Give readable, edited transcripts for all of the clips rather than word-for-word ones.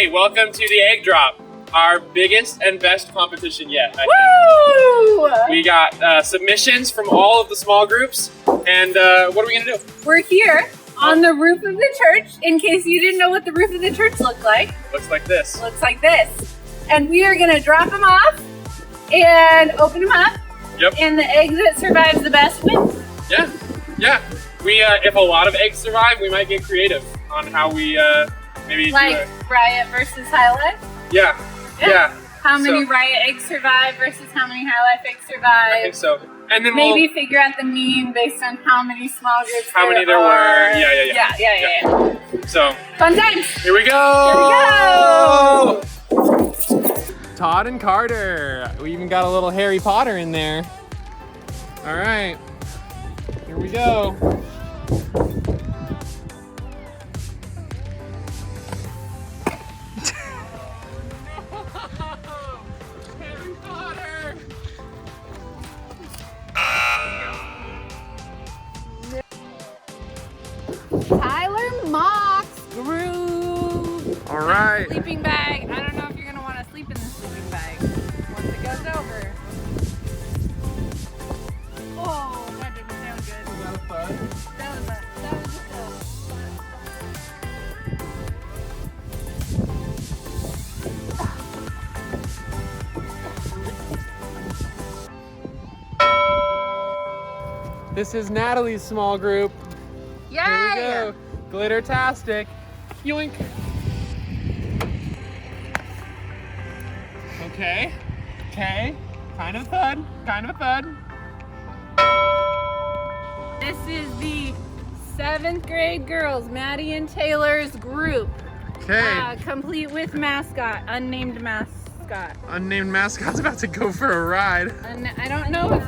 Hey, welcome to the egg drop, our biggest and best competition yet. I think. We got submissions from all of the small groups, and what are we gonna do? We're here on the roof of the church. In case you didn't know what the roof of the church looked like. Looks like this. Looks like this. And we are gonna drop them off and open them up. Yep. And the egg that survives the best wins. Yeah, yeah. We if a lot of eggs survive, we might get creative on how we maybe like Riot versus High Life. Yeah. How many Riot eggs survive versus how many High Life eggs survive? I think so. And then maybe figure out the mean based on how many small groups how many there were. Yeah. So fun times. Here we go. Here we go. Todd and Carter. We even got a little Harry Potter in there. All right. Here we go. Harry Potter. Tyler Mox Groove. All right. Sleeping bag. I don't know if you're gonna want to sleep in the sleeping bag once it goes over. Oh, that didn't sound good. Was that fun? That was just This is Natalie's small group. Yay! Here we go. Glittertastic. Yoink. Okay. Kind of thud. This is the 7th grade girls, Maddie and Taylor's group. Okay. Complete with mascot, unnamed mascot. Unnamed mascot's about to go for a ride. And I don't know if,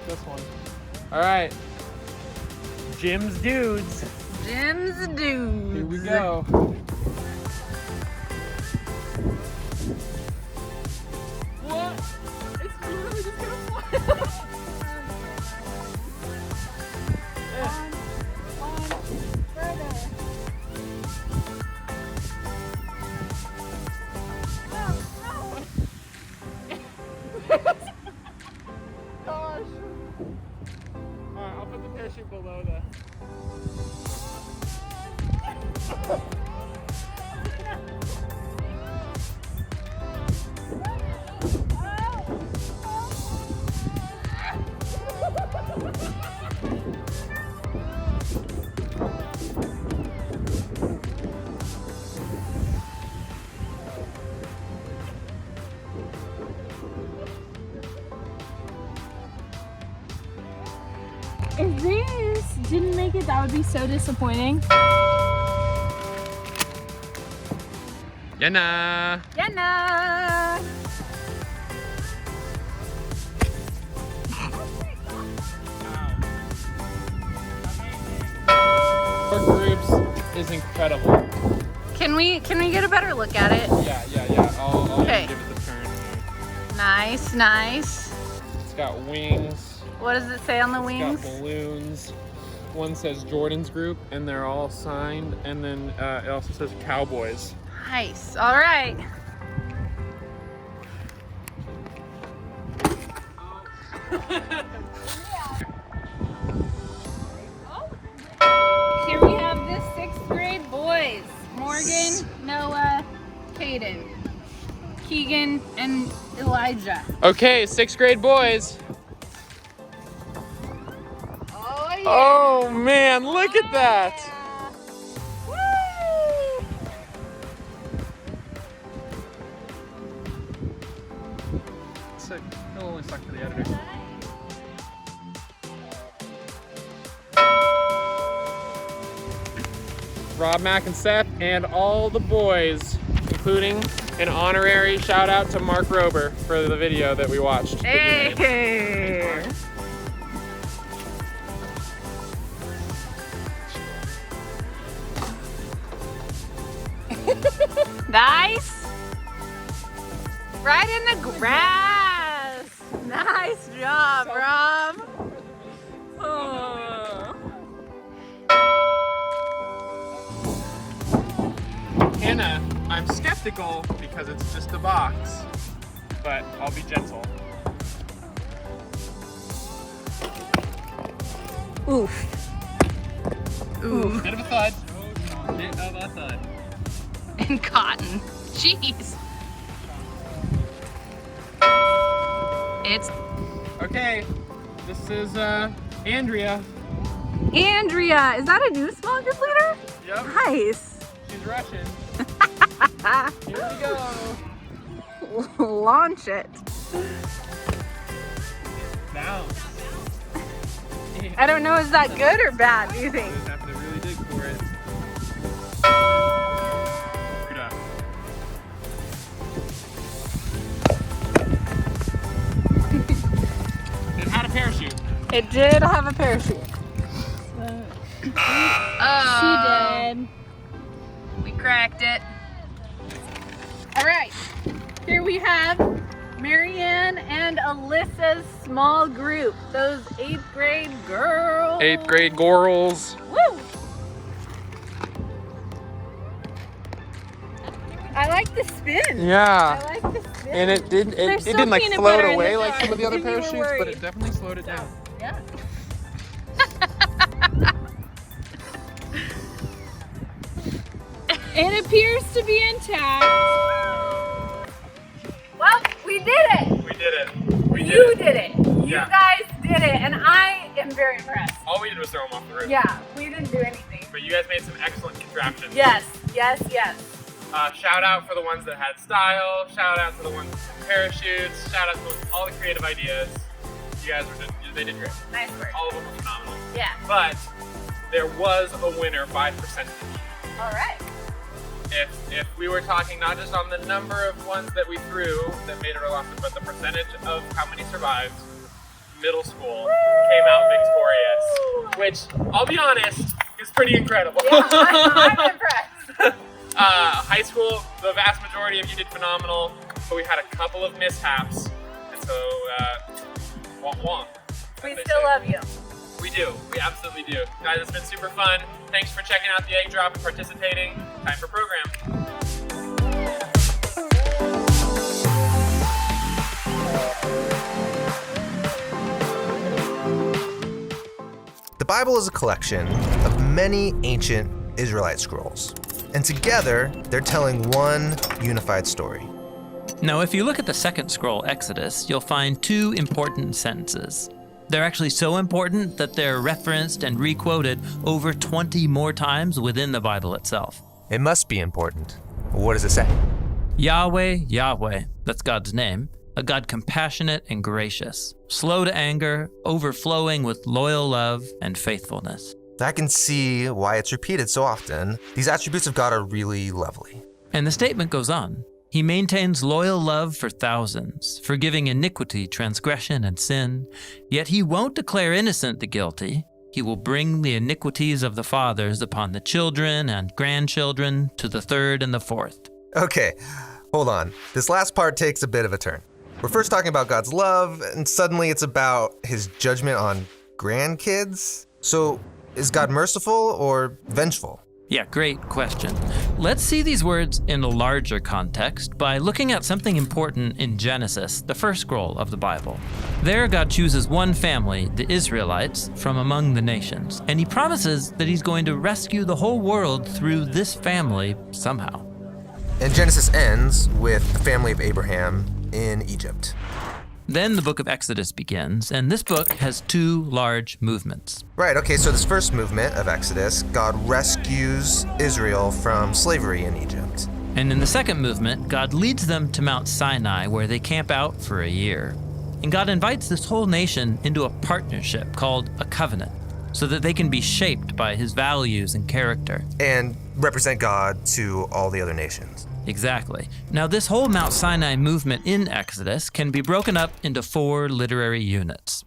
This one. All right. Jim's Dudes. Jim's Dudes. Here we go. What? It's literally just gonna fly. Gosh. Alright, I'll put the parachute below the... If this didn't make it, that would be so disappointing. Yana! Yana! Our groups is incredible. Can we get a better look at it? Yeah. I'll Okay. give it the turn. Nice. It's got wings. What does it say on the It's wings? got balloons. One says Jordan's group, and they're all signed. And then it also says Cowboys. Nice. All right. Here we have the 6th grade boys. Morgan, Noah, Caden, Keegan, and Elijah. Okay, 6th grade boys. Oh yeah. Oh man, look at that. Woo! Sick. It'll only suck for the editor. Rob, Mac, and Seth, and all the boys, including an honorary shout out to Mark Rober for the video that we watched. Hey! Nice. Right in the grass. Nice job, Rob. Oh. Hannah, I'm skeptical because it's just a box, but I'll be gentle. Oof. Ooh. Bit of a thud. Bit of a thud. And cotton. Jeez. It's Okay, this is Andrea. Andrea. Is that a new small group leader? Yep. Nice. She's Russian. Here we go. Launch it. Now. I don't know, is that good or bad, do you think? Just have to really dig for it. Good job. It had a parachute. It did have a parachute. She did. We cracked it. All right, here we have Marianne and Alyssa's small group, those 8th grade girls. 8th grade girls. Woo! I like the spin. Yeah. I like the spin. And it There's still didn't like peanut float butter in away the like jar. some of the other You were parachutes, but worried. it definitely slowed it down. Yeah. It appears to be intact. Well, we did it. We did it. We You did it. You Yeah. guys did it, and I am very impressed. All we did was throw them off the roof. Yeah, we didn't do anything. But you guys made some excellent contraptions. Yes, yes, yes. Shout out for the ones that had style. Shout out to the ones with parachutes. Shout out to all the creative ideas. You guys they did great. Nice work. All of them were phenomenal. Yeah. But there was a winner by percentage. All right. If we were talking not just on the number of ones that we threw that made it or lost it, but the percentage of how many survived, middle school came out victorious. Which, I'll be honest, is pretty incredible. Yeah, I'm impressed. High school, the vast majority of you did phenomenal, but we had a couple of mishaps, and so, womp womp. We as they still say. love you. We do. We absolutely do. Guys, it's been super fun. Thanks for checking out the egg drop and participating. Time for program. The Bible is a collection of many ancient Israelite scrolls, and together they're telling one unified story. Now, if you look at the second scroll, Exodus, you'll find two important sentences. They're actually so important that they're referenced and requoted over 20 more times within the Bible itself. It must be important. What does it say? Yahweh, Yahweh, that's God's name, a God compassionate and gracious, slow to anger, overflowing with loyal love and faithfulness. I can see why it's repeated so often. These attributes of God are really lovely. And the statement goes on. He maintains loyal love for thousands, forgiving iniquity, transgression, and sin. Yet he won't declare innocent the guilty. He will bring the iniquities of the fathers upon the children and grandchildren to the third and the fourth. Okay, hold on. This last part takes a bit of a turn. We're first talking about God's love, and suddenly it's about his judgment on grandkids. So, is God merciful or vengeful? Yeah, great question. Let's see these words in a larger context by looking at something important in Genesis, the first scroll of the Bible. There, God chooses one family, the Israelites, from among the nations, and he promises that he's going to rescue the whole world through this family somehow. And Genesis ends with the family of Abraham in Egypt. Then the book of Exodus begins, and this book has two large movements. Right, okay, so this first movement of Exodus, God rescues Israel from slavery in Egypt. And in the second movement, God leads them to Mount Sinai, where they camp out for a year. And God invites this whole nation into a partnership called a covenant, so that they can be shaped by his values and character. And represent God to all the other nations. Exactly. Now, this whole Mount Sinai movement in Exodus can be broken up into four literary units.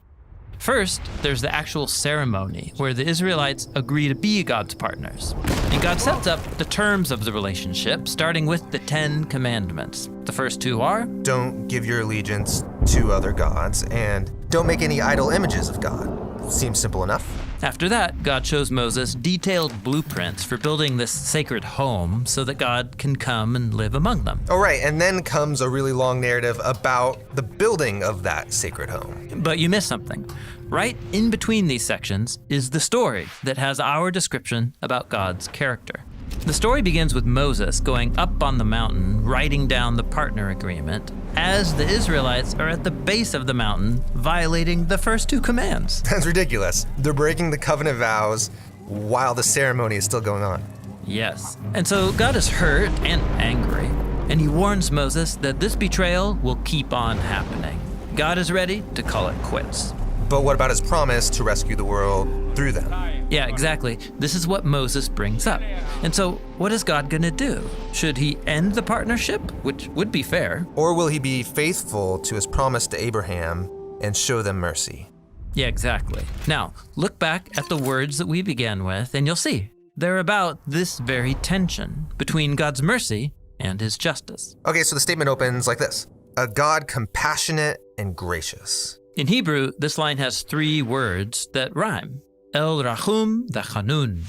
First, there's the actual ceremony where the Israelites agree to be God's partners. And God sets up the terms of the relationship, starting with the 10 commandments. The first two are, Don't give your allegiance to other gods, and don't make any idol images of God. Seems simple enough. after that, God shows Moses detailed blueprints for building this sacred home so that God can come and live among them. Oh, right, and then comes a really long narrative about the building of that sacred home. But you missed something. Right in between these sections is the story that has our description about God's character. The story begins with Moses going up on the mountain, writing down the partner agreement, as the Israelites are at the base of the mountain, violating the first two commands. That's ridiculous. They're breaking the covenant vows while the ceremony is still going on. Yes. And so God is hurt and angry, and he warns Moses that this betrayal will keep on happening. God is ready to call it quits. But what about his promise to rescue the world through them? Yeah, exactly. This is what Moses brings up. And so, what is God going to do? Should he end the partnership, which would be fair? Or will he be faithful to his promise to Abraham and show them mercy? Yeah, exactly. Now, look back at the words that we began with, and you'll see they're about this very tension between God's mercy and his justice. Okay, so the statement opens like this: a God compassionate and gracious. In Hebrew, this line has three words that rhyme: El Rahum V'Chanun.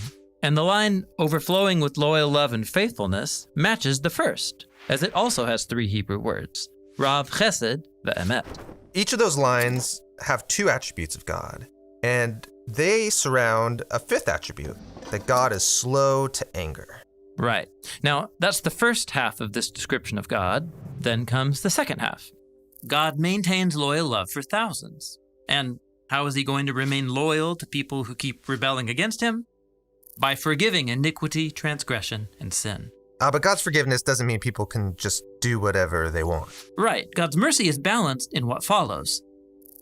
And the line overflowing with loyal love and faithfulness matches the first, as it also has three Hebrew words: Rav Chesed V'Emet. Each of those lines have two attributes of God, and they surround a fifth attribute, that God is slow to anger. Right. Now, that's the first half of this description of God. Then comes the second half. God maintains loyal love for thousands. And how is he going to remain loyal to people who keep rebelling against him? By forgiving iniquity, transgression, and sin. But God's forgiveness doesn't mean people can just do whatever they want. Right. God's mercy is balanced in what follows.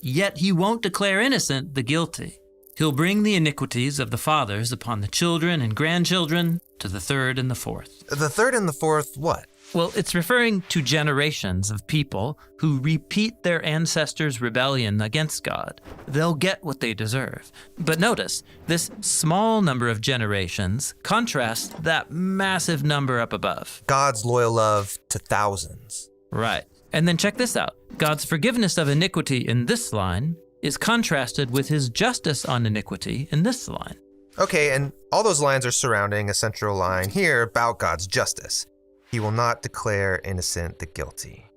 Yet he won't declare innocent the guilty. He'll bring the iniquities of the fathers upon the children and grandchildren to the third and the fourth. The third and the fourth, what? Well, it's referring to generations of people who repeat their ancestors' rebellion against God. They'll get what they deserve. But notice, this small number of generations contrasts that massive number up above. God's loyal love to thousands. Right. And then check this out. God's forgiveness of iniquity in this line is contrasted with his justice on iniquity in this line. Okay, and all those lines are surrounding a central line here about God's justice. He will not declare innocent the guilty.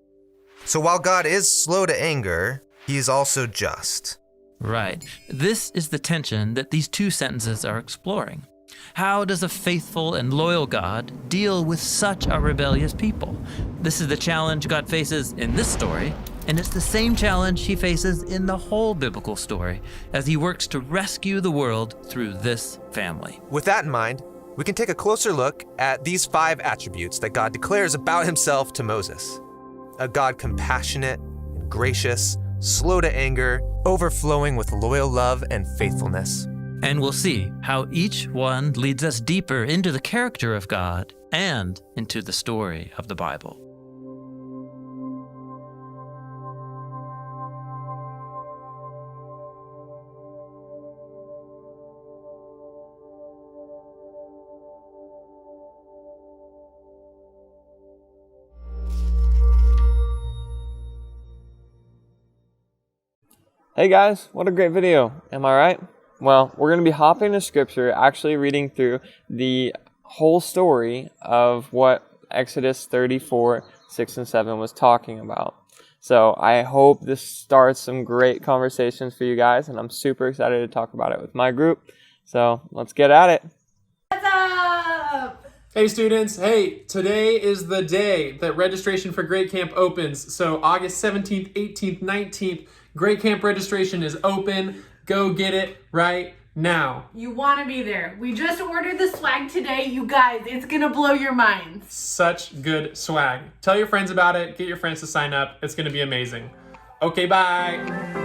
So while God is slow to anger, he is also just. Right. This is the tension that these two sentences are exploring. How does a faithful and loyal God deal with such a rebellious people? This is the challenge God faces in this story, and it's the same challenge he faces in the whole biblical story as he works to rescue the world through this family. With that in mind, we can take a closer look at these 5 attributes that God declares about himself to Moses. A God compassionate and gracious, slow to anger, overflowing with loyal love and faithfulness. And we'll see how each one leads us deeper into the character of God and into the story of the Bible. Hey guys, what a great video. Am I right? Well, we're going to be hopping into scripture, actually reading through the whole story of what Exodus 34, 6 and 7 was talking about. So I hope this starts some great conversations for you guys, and I'm super excited to talk about it with my group. So let's get at it. What's up? Hey students, hey, today is the day that registration for Great Camp opens. So August 17th, 18th, 19th, Great Camp registration is open. Go get it right now. You want to be there. We just ordered the swag today, you guys. It's going to blow your minds. Such good swag. Tell your friends about it. Get your friends to sign up. It's going to be amazing. Okay, bye.